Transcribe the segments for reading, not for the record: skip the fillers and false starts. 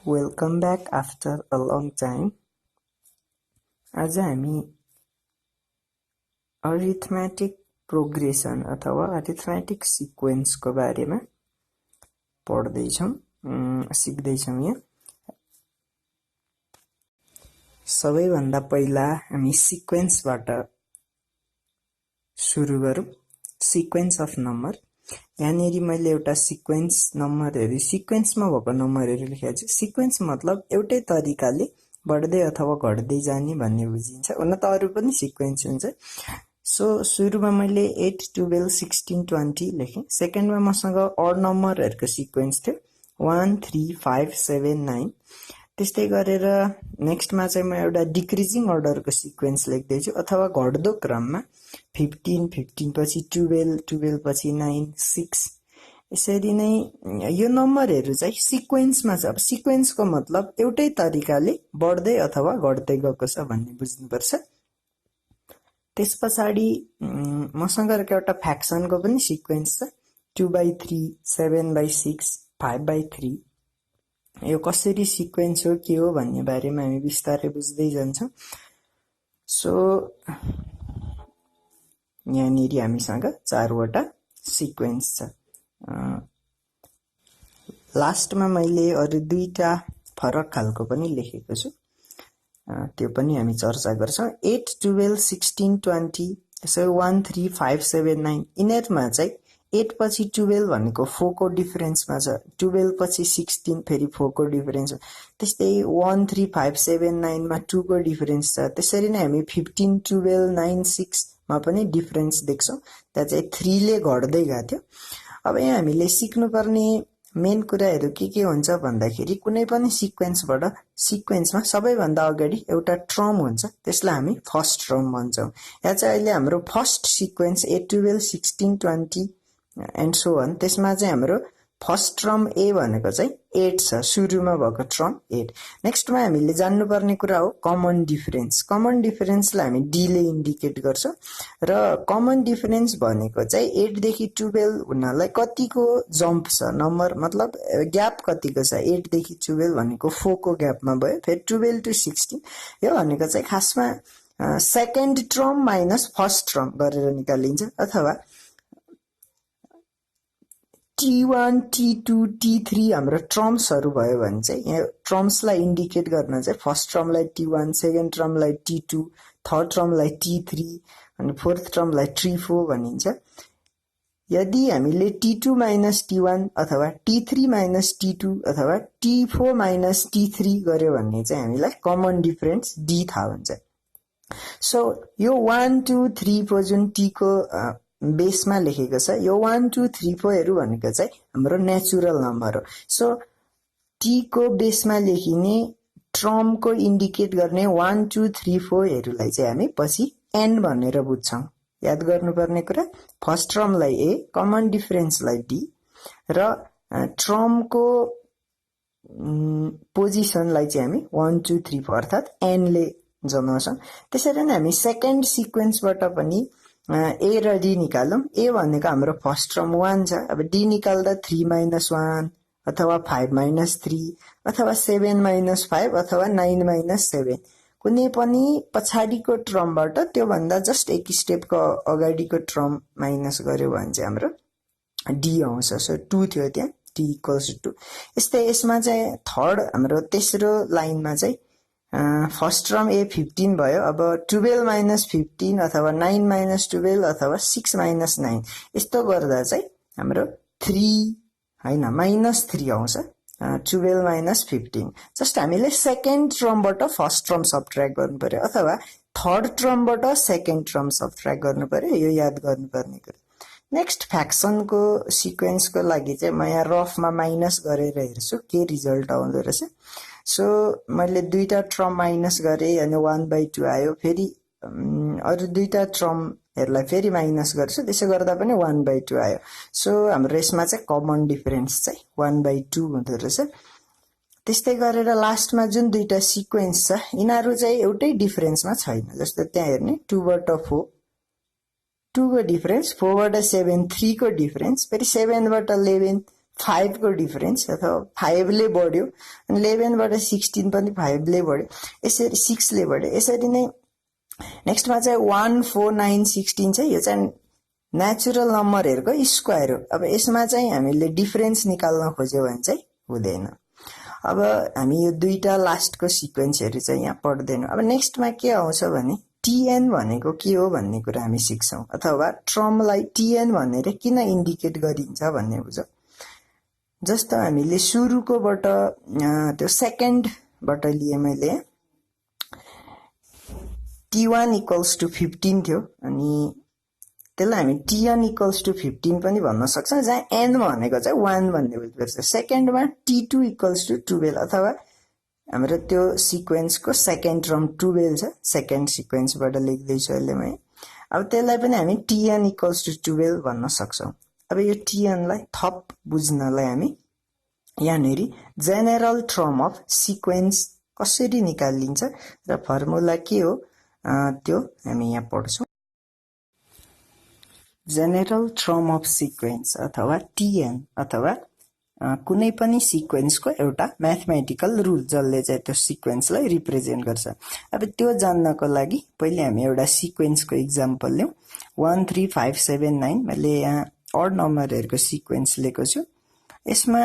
Welcome back after a long time. आज हामी arithmetic progression अथवा अरिथमेटिक सिक्वेन्स को बारेमा पढ्दैछौं सिक्दैछौं। यहाँ सबैभन्दा पहिला हामी सिक्वेन्सबाट सुरु गरौं। Sequence of number. यहाँनेरि मैले एउटा सिक्वेन्स नम्बरहरु सिक्वेन्समा भएको नम्बरहरु लेखेको छु। सिक्वेन्स मतलब एउटै तरिकाले बढ्दै अथवा घट्दै जाने भन्ने बुझिन्छ। हुन त अरु पनि सिक्वेन्स हुन्छ। सो सुरुमा मैले 8 12 16 20 लेखे। सेकेन्डमा मसँग अड नम्बरहरुको सिक्वेन्स थियो 1 3 5 7 9। त्यस्तै गरेर नेक्स्टमा चाहिँ म एउटा डिक्रिजिङ अर्डरको सिक्वेन्स लेख्दै छु अथवा घट्दो क्रममा 15 15 पछि 12 12 पछि 9 6। यसरी नै यो नम्बरहरु चाहिँ सिक्वेन्समा छ। अब सिक्वेन्सको मतलब एउटै तरिकाले बढ्दै अथवा घट्दै गएको छ भन्ने बुझ्नुपर्छ। त्यसपछाडी मसँग एउटा फ्र्याक्सनको पनि सिक्वेन्स छ 2/3 7/6 5/3। यो कसरी सिक्वेन्स हो के हो भन्ने बारेमा हामी बिस्तारै बुझ्दै जान्छौं। सो यहाँनेरि हामीसँग 4 वटा सिक्वेन्स छ। लास्टमा मैले अरु दुईटा फरक खालको पनि लेखेको छु, त्यो पनि हामी चर्चा गर्छौं। 8 12 16 20 यसो 1 3 5 7 9 यिनीहरुमा चाहिँ 8 पछि 12 भनेको 4 को डिफरेन्समा छ। 12 पछि 16 फेरि 4 को डिफरेन्स हो। त्यस्तै 1 3 5 7 9 मा 2 को डिफरेन्स छ। त्यसरी नै हामी 15 12 9 6 मा पनि डिफरेन्स देख्छौं। त्यहाँ चाहिँ 3 ले घट्दै गएको थियो। अब यहाँ हामीले सिक्नुपर्ने मेन कुराहरु के हुन्छ भन्दाखेरि कुनै पनि सिक्वेन्समा सबैभन्दा अगाडि एउटा टर्म हुन्छ, त्यसलाई हामी फर्स्ट टर्म भन्छौं। यहाँ चाहिँ अहिले हाम्रो first sequence 8 12 16 20 and so on. त्यसमा चाहिँ हाम्रो फर्स्ट टर्म ए भनेको चाहिँ 8 छ, सुरुमा भएको टर्म 8। नेक्स्टमा हामीले जान्नुपर्ने कुरा हो कमन डिफरेन्स। कमन डिफरेन्सलाई हामी डी ले इन्डिकेट गर्छौं र कमन डिफरेन्स भनेको चाहिँ 8 देखि 12 हुनलाई कतिको जम्प छ नम्बर, मतलब ग्याप कतिको छ। 8 देखि 12 भनेको 4 को ग्यापमा भयो। फेरि 12 टु 16 यो भनेको चाहिँ खासमा second term minus first term गरेर निकालिन्छ। अथवा T1 T2 T3 हाम्रो टर्म्सहरु भयो भने चाहिँ यहाँ टर्म्सलाई इन्डिकेट गर्न चाहिँ फर्स्ट टर्मलाई T1, सेकेन्ड टर्मलाई T2, थर्ड टर्मलाई T3 अनि फोर्थ टर्मलाई T4 भनिन्छ। यदि हामीले T2 माइनस T1 अथवा T3 माइनस T2 अथवा T4 माइनस T3 गर्यो भने चाहिँ हामीलाई कमन डिफरेन्स D थाहा हुन्छ। सो यो 1 2 3 4 जुन T को बेसमा लेखेको छ, यो 1 2 3 4 हरु भनेको चाहिँ हाम्रो नेचुरल नम्बर हो। सो T को बेसमा लेखिने टर्मको इन्डिकेट गर्ने 1 2 3 4 हरुलाई चाहिँ हामी पछि n भनेर बुझ्छौं। याद गर्नुपर्ने कुरा फर्स्ट टर्मलाई a, कमन डिफरेन्सलाई d र टर्मको पोजिसनलाई चाहिँ हामी 1 2 3 4 अर्थात n ले जनाउँछौं। त्यसैले नै हामी सेकेन्ड सिक्वेन्सबाट पनि a र d निकालौं। a भनेको हाम्रो फर्स्ट टर्म 1 छ। अब d निकाल्दा 3 - 1 अथवा 5 - 3 अथवा 7 - 5 अथवा 9 - 7 कुनै पनि पछाडीको टर्मबाट त्यो भन्दा जस्ट एक स्टेपको अगाडिको टर्म माइनस गर्यो भने चाहिँ हाम्रो d आउँछ। सो 2 थियो त्यहाँ, d = 2। यस्तै यसमा चाहिँ थर्ड हाम्रो तेस्रो लाइनमा चाहिँ फर्स्ट टर्म a 15 भयो। अब 12 - 15 अथवा 9 - 12 अथवा 6 - 9 यस्तो गर्दा चाहिँ हाम्रो 3 हैन -3 आउँछ। 12 - 15 जस्ट हामीले सेकेन्ड टर्मबाट फर्स्ट टर्म सबट्र्याक्ट गर्नु पर्यो अथवा थर्ड टर्मबाट सेकेन्ड टर्म सबट्र्याक्ट गर्नु पर्यो। यो याद गर्नुपर्ने कुरा। नेक्स्ट फ्र्याक्सनको सिक्वेन्सको लागि चाहिँ म यहाँ रफमा माइनस गरेर हेर्छु के रिजल्ट आउँदो रहेछ। सो मैले दुईटा टर्म माइनस गरे अनि 1/2 आयो। फेरि अरु दुईटा टर्महरुलाई फेरि माइनस गर्छु, त्यसो गर्दा पनि 1/2 आयो। सो हाम्रो यसमा चाहिँ कमन डिफरेन्स चाहिँ 1/2 हुँदो रहेछ। त्यस्तै गरेर लास्टमा जुन दुईटा सिक्वेन्स छ यिनीहरु चाहिँ एउटै डिफरेन्समा छैन। जस्तो त्यहाँ हेर्ने 2 बाट 4 2 को डिफरेन्स, 4 बाट 7 3 को डिफरेन्स, फेरि 7 बाट 11 5 को डिफरेन्स अथवा 5 ले बढ्यो अनि 11 बाट 16 पनि 5 ले बढ्यो यसरी 6 ले बढ्यो यसरी नै नेक्स्टमा चाहिँ 1 4 9 16 छ यो चाहिँ नेचुरल नम्बरहरुको स्क्वायर हो अब यसमा चाहिँ हामीले डिफरेन्स निकाल्न खोज्यो भने चाहिँ हुँदैन अब हामी यो दुईटा लास्टको सिक्वेन्सहरु चाहिँ यहाँ पढ्दैनौं अब नेक्स्टमा के आउँछ भने tn भनेको के हो भन्ने कुरा हामी सिक्छौं अथवा ट्रमलाई tn भनेर किन इन्डिकेट गरिन्छ भन्ने बुझौं जस्तो हामीले सुरुकोबाट त्यो सेकेन्डबाट लिए मैले t1 = 15 थियो अनि त्यसलाई हामी tn = 15 पनि भन्न सक्छौं जहाँ n भनेको चाहिँ 1 भन्ने बुझ्नुपर्छ सेकेन्डमा t2 = 12 अथवा हाम्रो त्यो सिक्वेन्सको सेकेन्ड टर्म 12 छ सेकेन्ड सिक्वेन्सबाट लेख्दै छु अहिले म अब त्यसलाई पनि हामी tn = 12 भन्न सक्छौं अब यो tn लाई थप बुझ्नलाई हामी यहाँनेरि जेनरल टर्म अफ सिक्वेन्स कसरी निकालिन्छ र फर्मुला के हो त्यो हामी यहाँ पढ्छौं जेनरल टर्म अफ सिक्वेन्स अथवा tn अथवा कुनै पनि सिक्वेन्सको एउटा म्याथमेटिकल रुल जसले चाहिँ त्यो सिक्वेन्सलाई रिप्रेजेन्ट गर्छ अब त्यो जान्नको लागि पहिले हामी एउटा सिक्वेन्सको एक्जाम्पल लियौं 1 3 5 7 9 मैले यहाँ अड नम्बरहरुको सिक्वेन्स लिएको छु यसमा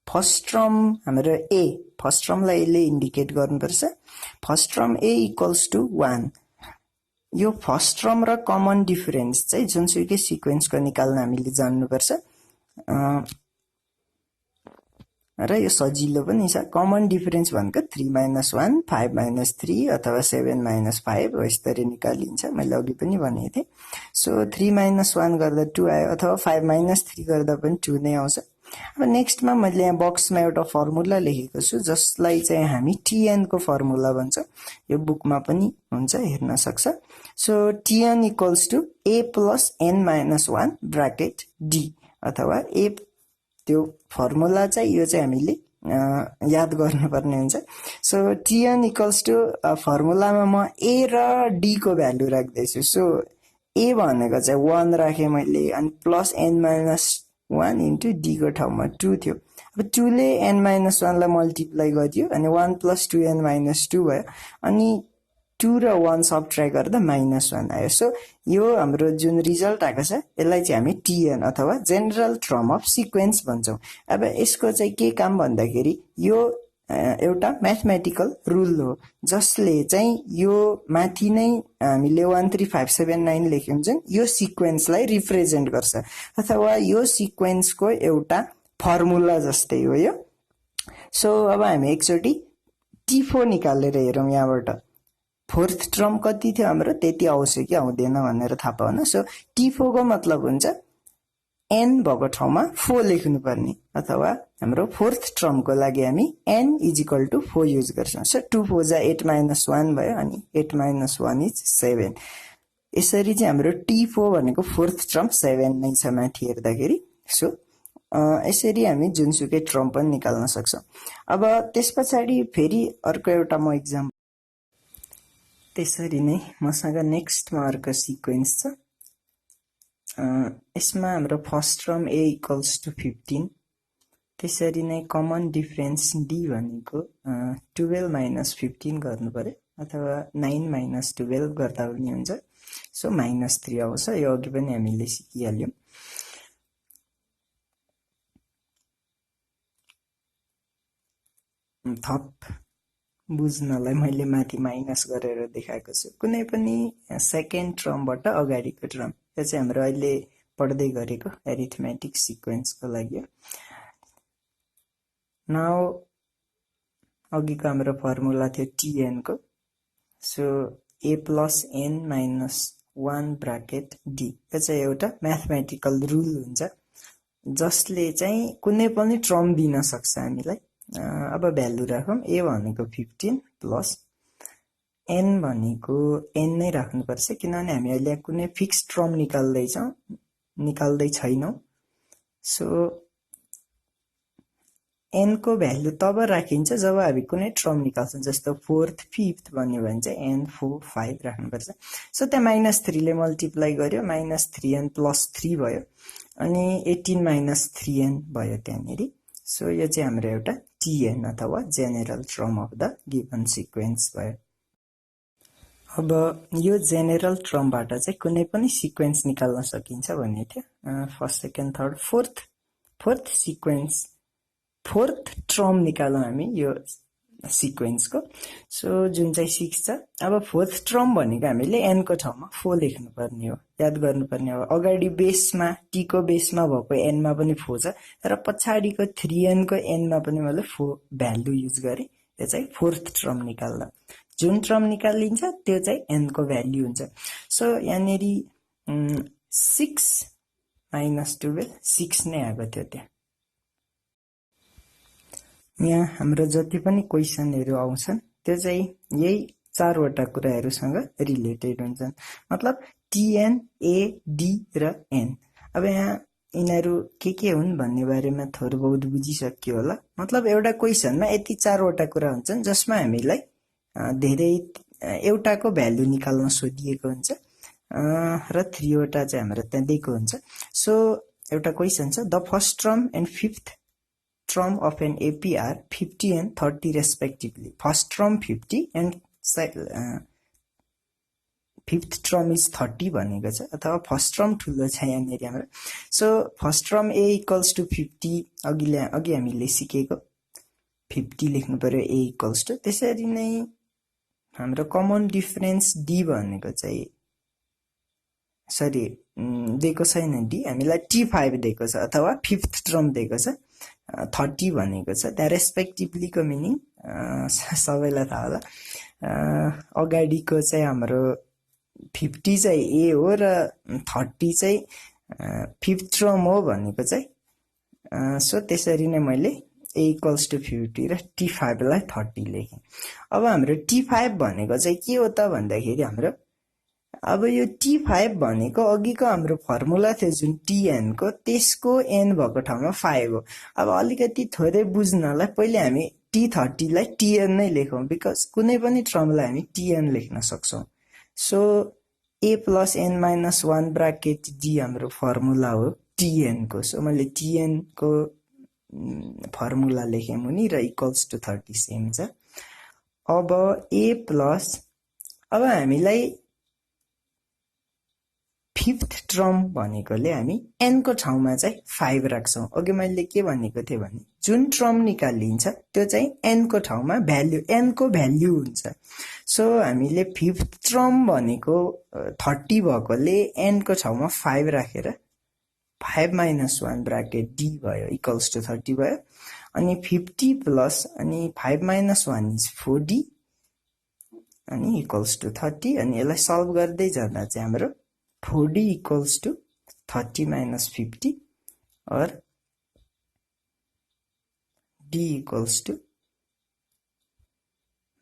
फर्स्ट टर्म हाम्रो a फर्स्ट टर्मलाई यसले इन्डिकेट गर्नुपर्छ फर्स्ट टर्म a = 1 यो फर्स्ट टर्म र कमन डिफरेन्स चाहिँ जुनसुकै सिक्वेन्सको निकाल्न हामीले जान्नुपर्छ र यो सजिलो पनि छ कमन डिफरेन्स भनेको 3 - 1 5 - 3 अथवा 7 - 5 हो यसरी निकालिन्छ मैले अघि पनि भनेको थिए सो 3 - 1 गर्दा 2 आयो अथवा 5 - 3 गर्दा पनि 2 नै आउँछ अब नेक्स्टमा मैले यहाँ बक्समा एउटा फर्मुला लेखेको छु जसलाई चाहिँ हामी tn को फर्मुला भन्छौं यो बुकमा पनि हुन्छ हेर्न सक्छ so tn = a + n - 1 bracket d अथवा a त्यो फर्मुला चाहिँ यो चाहिँ हामीले याद गर्नुपर्ने हुन्छ सो tn = फर्मुलामा म a र d को भ्यालु राख्दै छु सो a भनेको चाहिँ 1 राखे मैले अनि प्लस n - 1 इन्टु d को ठाउँमा 2 थियो अब 2 ले n - 1 लाई मल्टिप्लाई गरियो अनि 1 + 2n - 2 भयो अनि 2 र 1 सबट्र्याक्ट गर्दा -1 आयो सो यो हाम्रो जुन रिजल्ट आएको छ यसलाई चाहिँ हामी tn अथवा जेनरल टर्म अफ सिक्वेन्स भन्छौं अब यसको चाहिँ के काम भन्दाखेरि यो एउटा म्याथमेटिकल रुल हो जसले चाहिँ यो माथि नै हामीले 1 3 5 7 9 लेख्यौं जुन यो सिक्वेन्सलाई रिप्रेजेन्ट गर्छ अथवा यो सिक्वेन्सको एउटा फर्मुला जस्तै हो यो सो अब हामी एकचोटी t4 निकालेर हेरौं यहाँबाट फोर्थ टर्म कति थियो हाम्रो त्यति आउँछ कि आउँदैन भनेर थाहा पाउन सो t4 को मतलब हुन्छ n भएको ठाउँमा 4 लेख्नु पर्ने अथवा हाम्रो फोर्थ टर्मको लागि हामी n = 4 युज गर्छौं सो 2 4 जा 8 - 1 भयो अनि 8 - 1 = 7 यसरी चाहिँ हाम्रो t4 भनेको फोर्थ टर्म 7 नै छ माथि हेर्दाखेरि सो यसरी हामी जुनसुकै टर्म पनि निकाल्न सक्छौं अब त्यसपछि फेरि अर्को एउटा म एक्जाम्पल त्यसरी नै मसँग नेक्स्टमा अर्को सिक्वेन्स छ यसमा हाम्रो फर्स्ट टर्म a = 15 त्यसरी नै कमन डिफरेन्स d भनेको 12 - 15 गर्नु पर्यो अथवा 9 - 12 गर्दा पनि हुन्छ सो -3 आउँछ यो अघि पनि हामीले सिकिहाल्यौं थप बुझ्नलाई मैले माथि माइनस गरेर देखाएको छु कुनै पनि सेकेन्ड टर्मबाट अगाडिको टर्म यो चाहिँ हाम्रो अहिले पढ्दै गरेको एरिथमेटिक सिक्वेन्सको लागि नाउ अघिको हाम्रो फर्मुला थियो tn को so a + n - 1 bracket d यो चाहिँ एउटा म्याथमेटिकल रुल हुन्छ जसले चाहिँ कुनै पनि टर्म दिन सक्छ हामीलाई अब भ्यालु राखौं a भनेको 15 प्लस n भनेको n नै राख्नुपर्छ किनभने हामी अहिले कुनै फिक्स टर्म निकाल्दै छैनौं सो n को भ्यालु तब राखिन्छ जब हामी कुनै टर्म निकाल्छौं जस्तो 4th 5th भन्यो भने चाहिँ n 4 5 राख्नुपर्छ सो त्यहाँ -3 ले मल्टिप्लाई गर्यो -3n + 3 भयो अनि 18 - 3n भयो त्यहाँनेरि सो यो चाहिँ हाम्रो एउटा tn अथवा general term of the given sequence भयो अब यो जेनेरल टर्मबाट चाहिँ कुनै पनि सिक्वेन्स निकाल्न सकिन्छ भन्ने थियो first second third fourth sequence fourth term निकालौं हामी यो सिक्वेन्सको सो जुन चाहिँ 6 छ अब फोर्थ टर्म भनेको हामीले n को ठाउँमा 4 लेख्नु पर्ने हो याद गर्नुपर्ने हो अगाडि बेसमा t को बेसमा भएको n मा पनि 4 छ र पछाडीको 3n को n मा पनि मैले 4 भ्यालु युज गरे त्यो चाहिँ फोर्थ टर्म निकाल्दा जुन टर्म निकालिन्छ त्यो चाहिँ n को भ्यालु हुन्छ सो यहाँनेरि 6 - 12 6 नै आएको थियो त्यहाँ यहाँ हाम्रो जति पनि क्वेशनहरु आउँछन् त्यो चाहिँ यही चारवटा कुराहरुसँग रिलेटेड हुन्छन् मतलब tn a d र n अब यहाँ यिनीहरु के हुन् भन्ने बारेमा थोरै बहुत बुझिसक्यो होला मतलब एउटा क्वेशनमा यति चारवटा कुरा हुन्छन् जसमा हामीलाई धेरै एउटाको भ्यालु निकाल्न सोधिएको हुन्छ र 3 वटा चाहिँ हाम्रो त्यहाँ दिएको हुन्छ सो एउटा क्वेशन छ the first term and fifth term of an AP are 50 and 30 respectively. First term 50 and fifth term is 30 भनेको छ अथवा फर्स्ट टर्म ठुलो छ यहाँनेरि हाम्रो so first term a equals to 50 अघि हामीले सिकेको 50 लेख्नु पर्यो a equals to त्यसरी नै हाम्रो कमन डिफरेन्स d भनेको चाहिँ सरी दिएको छैन d हामीलाई t5 दिएको छ अथवा फिफ्थ टर्म दिएको छ 30 भनेको छ त्यहाँ रेस्पेक्टिभली को मिनिङ सबैलाई थाहा होला अगाडिको चाहिँ हाम्रो 50 चाहिँ a हो र 30 चाहिँ फिफ्थ टर्म हो भनेको चाहिँ सो त्यसरी नै मैले a equals to 50 र t5 लाई 30 लेखेँ अब हाम्रो t5 भनेको चाहिँ के हो त भन्दाखेरि हाम्रो अब यो t5 भनेको अघिको हाम्रो फर्मुला थियो जुन tn को त्यसको n भएको ठाउँमा 5 हो अब अलिकति थोरै बुझ्नलाई पहिले हामी t30 लाई tn नै लेखौं बिकज कुनै पनि टर्मलाई हामी tn लेख्न सक्छौं so a + n - 1 bracket d हाम्रो फर्मुला हो tn को सो मैले tn को फर्मुला लेखेँ मुनि र इक्वल्स टु 30 सेम छ अब a प्लस अब हामीलाई फिफ्थ टर्म भनेकोले हामी n को ठाउँमा चाहिँ 5 राख्छौं अघि मैले के भनेको थिए भने जुन टर्म निकालिन्छ त्यो चाहिँ n को ठाउँमा भ्यालु n को भ्यालु हुन्छ सो हामीले फिफ्थ टर्म भनेको 30 भएकोले n को ठाउँमा 5 राखेर 5 - 1 ब्र्याकेट d भयो इक्वल्स टु 30 भयो अनि 50 प्लस अनि 5 - 1 इज 4d अनि इक्वल्स टु 30 अनि यसलाई सल्भ गर्दै जाँदा चाहिँ हाम्रो 4d equals to 30 minus 50 or d equals to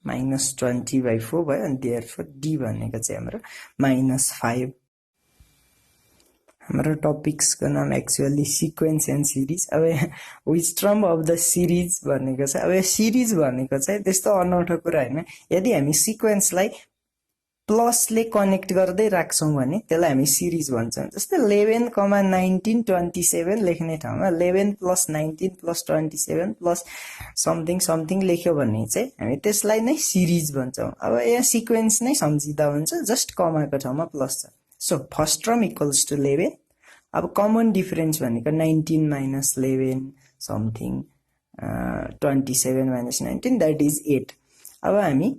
minus 20/4 भयो and therefore d भनेको चाहिँ हाम्रो -5 हाम्रो टपिक्स को नाम एक्चुअली सीक्वेन्स एन्ड सिरीज अब which term of the series भनेको छ अब यो सिरीज भनेको चाहिँ त्यस्तो अनौठो कुरा हैन यदि हामी सिक्वेन्सलाई प्लस ले कनेक्ट गर्दै राख्छौं भने त्यसलाई हामी सिरीज भन्छौं जस्तै 11, 19, 27 लेख्ने ठाउँमा 11 + 19 + 27 + समथिङ लेख्यो भने चाहिँ हामी त्यसलाई नै सिरीज भन्छौं अब यहाँ सिक्वेन्स नै सम्झिदा हुन्छ जस्ट कमाको ठाउँमा प्लस छ so first term equals to 11 अब कमन डिफरेन्स भनेको 19 - 11 समथिङ 27 - 19 दैट इज 8 अब हामी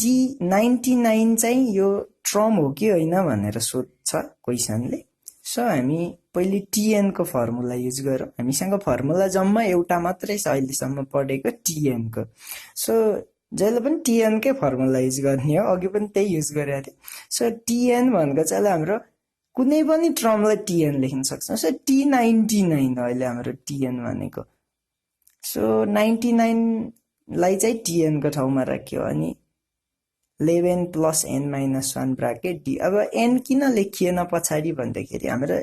T99 चाहिँ यो टर्म हो कि हैन भनेर सोध्छ क्वेशनले सो हामी पहिले tn को फर्मुला युज गरौँ हामीसँग फर्मुला जम्मा एउटा मात्रै छ अहिलेसम्म पढेको tn को सो जहिले पनि tn कै फर्मुला युज गर्ने हो अघि पनि त्यही युज गरेको थिए सो tn भनेको चाहिँ हाम्रो कुनै पनि टर्मलाई tn लेख्न सक्छौं सो T99 अहिले हाम्रो tn भनेको सो 99 लाई चाहिँ tn को ठाउँमा राख्यो अनि 11 + n - 1 ब्र्याकेट d अब n किन लेखिएन पछाडी भन्दाखेरि हाम्रो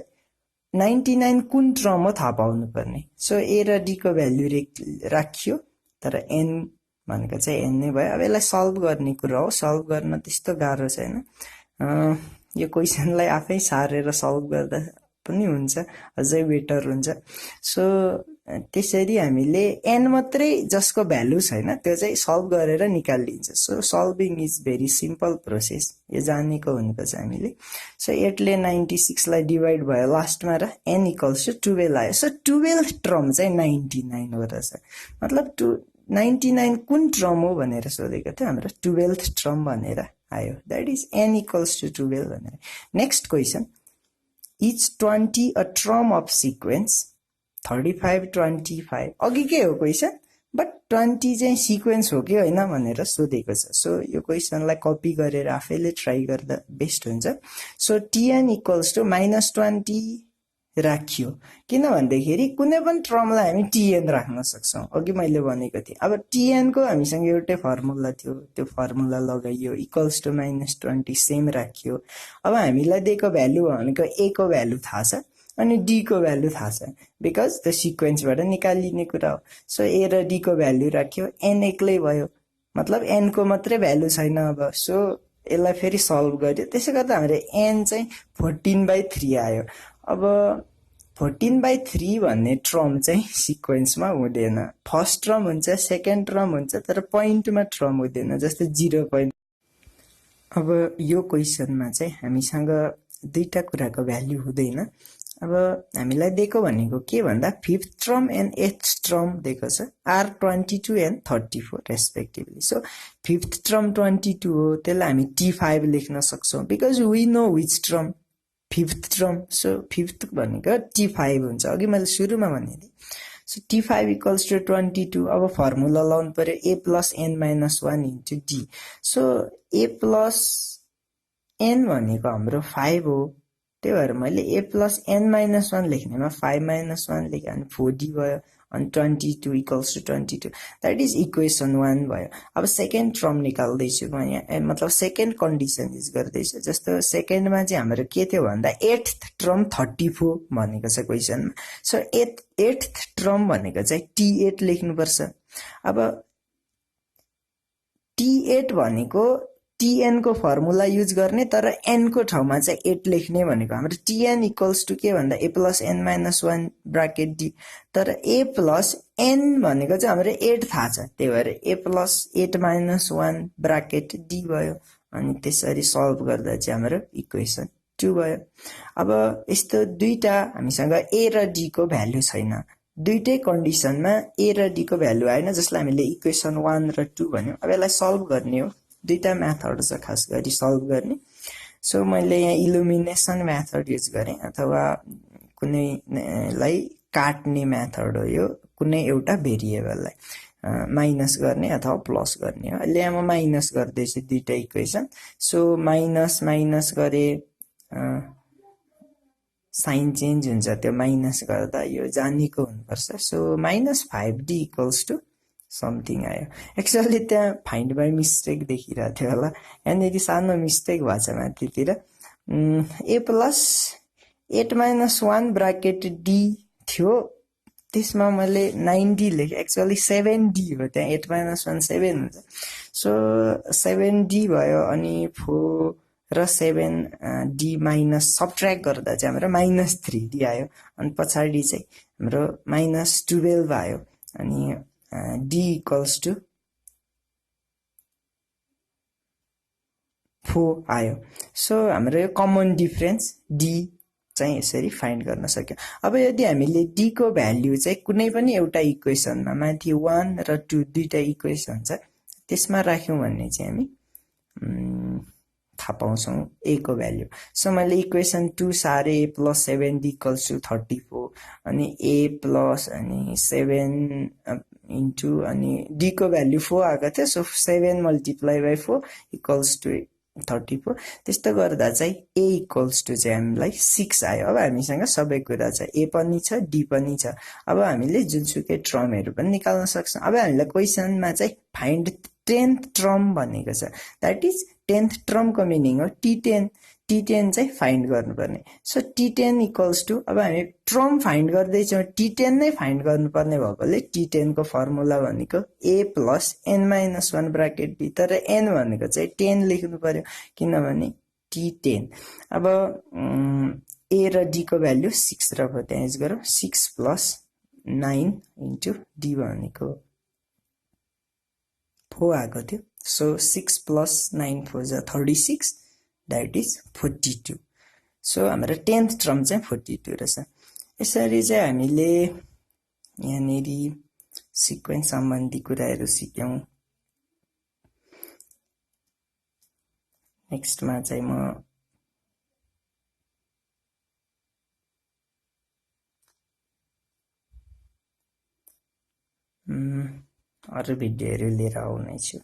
99 कुन टर्म हो थाहा पाउनु पर्ने सो ए र डी को भ्यालु राखियो तर n भनेको चाहिँ n नै भयो अब यसलाई सल्भ गर्ने कुरा हो सल्भ गर्न त्यस्तो गाह्रो छैन यो क्वेशनलाई आफै सारेर सल्भ गर्दा पनि हुन्छ अझै बेटर हुन्छ सो त्यसरी हामीले n मात्रै जसको भ्यालु छैन त्यो चाहिँ सल्भ गरेर निकालिन्छ so solving is very simple process यो जानेको हुनुपर्छ हामीले सो 8 ले 96 लाई डिवाइड भयो लास्टमा र n इक्वल्स टु 12 आयो सो 12th टर्म चाहिँ 99 हो रहेछ मतलब 99 कुन टर्म हो भनेर सोधेको थियो हाम्रो 12th टर्म भनेर आयो that is n equals to 12 भनेर next question is 20 a term of sequence 35 25 अघि के हो क्वेशन बट 20 चाहिँ सिक्वेन्स हो कि हैन भनेर सोधेको छ सो यो क्वेशनलाई कपी गरेर आफैले ट्राई गर्दा बेस्ट हुन्छ सो tn इक्वल्स टु -20 राखियो किन भन्दाखेरि कुनै पनि टर्मलाई हामी tn राख्न सक्छौं अघि मैले भनेको थिएँ अब tn को हामीसँग एउटै फर्मुला थियो त्यो फर्मुला लगाइयो इक्वल्स टु -20 सेम राखियो अब हामीलाई दिएको भ्यालु भनेको a को भ्यालु थाहा छ अनि d को भ्यालु थाहा छ बिकज त्यो सिक्वेन्सबाट निकालिने कुरा हो सो a र d को भ्यालु राख्यो n एक्लै भयो मतलब n को मात्रै भ्यालु छैन अब सो यसलाई फेरि सल्भ गर्यो त्यसै गर्दा हाम्रो n चाहिँ 14/3 आयो अब 14/3 भन्ने टर्म चाहिँ सिक्वेन्समा हुँदैन फर्स्ट टर्म हुन्छ सेकेन्ड टर्म हुन्छ तर पोइन्टमा टर्म हुँदैन जस्तै 0 पोइन्ट अब यो क्वेशनमा चाहिँ हामीसँग दुईटा कुराको भ्यालु हुँदैन अब हामीलाई दिएको भनेको के भन्दा 5th term and 8th term दिएको छ r22 and 34 respectively so 5th term 22 हो त्यसलाई हामी t5 लेख्न सक्छौं because we know which term 5th term so 5th भनेको t5 हुन्छ अघि मैले सुरुमा भनेथे सो t5 इक्वल्स टु 22 अब फर्मुला लाउनु पर्यो a plus n minus 1 into d so a plus n भनेको हाम्रो 5 हो त्यही भएर मैले a plus n minus 1 लेख्नेमा 5 minus 1 लेखे अनि 4d भयो अनि 22 equals to 22 that is equation 1 भयो अब सेकेन्ड टर्म निकाल्दै छु म यहाँ मतलब सेकेन्ड कन्डिसन युज गर्दै छु जस्तो सेकेन्डमा चाहिँ हाम्रो के थियो भन्दा 8th टर्म 34 भनेको छ क्वेशनमा सो 8th टर्म भनेको चाहिँ t8 लेख्नु पर्छ अब t8 भनेको tn को फर्मुला युज गर्ने तर n को ठाउँमा चाहिँ 8 लेख्ने भनेको हाम्रो tn इक्वल्स टु के भन्दा a plus n minus 1 bracket d तर a plus n भनेको चाहिँ हाम्रो 8 थाहा छ त्यही भएर a plus 8 minus 1 bracket d भयो अनि त्यसरी सल्भ गर्दा चाहिँ हाम्रो इक्वेसन 2 भयो अब यस्तो दुईटा हामीसँग a र d को भ्यालु छैन दुईटै कन्डिसनमा a र d को भ्यालु आएन जसलाई हामीले इक्वेसन 1 र 2 भन्यौ अब यसलाई सल्भ गर्ने हो दुईटा मेथड छ खास गरी सल्भ गर्ने सो मैले यहाँ इल्युमिनेसन मेथड युज गरे अथवा कुनैलाई काट्ने मेथड हो यो कुनै एउटा भेरिएबललाई माइनस गर्ने अथवा प्लस गर्ने हो अहिले म माइनस गर्दै छु दुईटा इक्वेसन सो माइनस माइनस गरे साइन चेन्ज हुन्छ त्यो माइनस गर्दा यो जानेको हुनुपर्छ so -5d equals to something आयो एक्चुअली त्यहाँ फाइन्ड बाई मिस्टेक देखिरहेको थियो होला यहाँनिर सानो मिस्टेक भएछ माथितिर a plus 8 minus 1 bracket d थियो त्यसमा मैले 9d लेखेँ एक्चुअली 7d हो त्यहाँ 8 minus 1 7 हुन्छ सो 7d भयो अनि 4 र 7d माइनस सबट्र्याक्ट गर्दा चाहिँ हाम्रो -3d आयो अनि पछाडी चाहिँ हाम्रो -12 आयो अनि d equals to 4 आयो सो हाम्रो यो कमन डिफरेन्स d चाहिँ यसरी फाइन्ड गर्न सक्यौ अब यदि हामीले d को भ्यालु चाहिँ कुनै पनि एउटा इक्वेसनमा माथि 1 र 2 दुईटा इक्वेसन छ त्यसमा राख्यौं भन्ने चाहिँ हामी थाहा पाउँछौं a को भ्यालु सो मैले इक्वेसन 2 सारे a plus 7d equals to 34 अनि a plus अनि 7 into अनि d को भ्यालु 4 आएको थियो so 7 multiplied by 4 equals to 34 त्यस्तो गर्दा चाहिँ a equals to चाहिँ हामीलाई 6 आयो अब हामीसँग सबै कुरा छ a पनि छ d पनि छ अब हामीले जुनसुकै टर्महरु पनि निकाल्न सक्छौं अब हामीलाई क्वेशनमा चाहिँ फाइन्ड 10th टर्म भनेको छ दैट इज 10th टर्म को मिनिङ हो t10 T10 चाहिँ फाइन्ड गर्नुपर्ने सो T10 इक्वल्स टु अब हामी टर्म फाइन्ड गर्दैछौँ T10 नै फाइन्ड गर्नुपर्ने भएकोले T10 को फर्मुला भनेको a plus n minus 1 bracket b तर n भनेको चाहिँ 10 लेख्नु पर्यो किनभने T10 अब a र d को भ्यालु 6 र त्यहाँ युज गरौँ 6 प्लस 9 इन्टु d भनेको 4 आएको थियो सो 6 प्लस 9 4 जा 36 that is 42 सो हाम्रो 10th टर्म चाहिँ 42 रहेछ यसरी चाहिँ हामीले यहाँनेरि सिक्वेन्स सम्बन्धी कुराहरू सिक्यौं नेक्स्ट मा चाहिँ म अरु भिडियोहरू लिएर आउने छु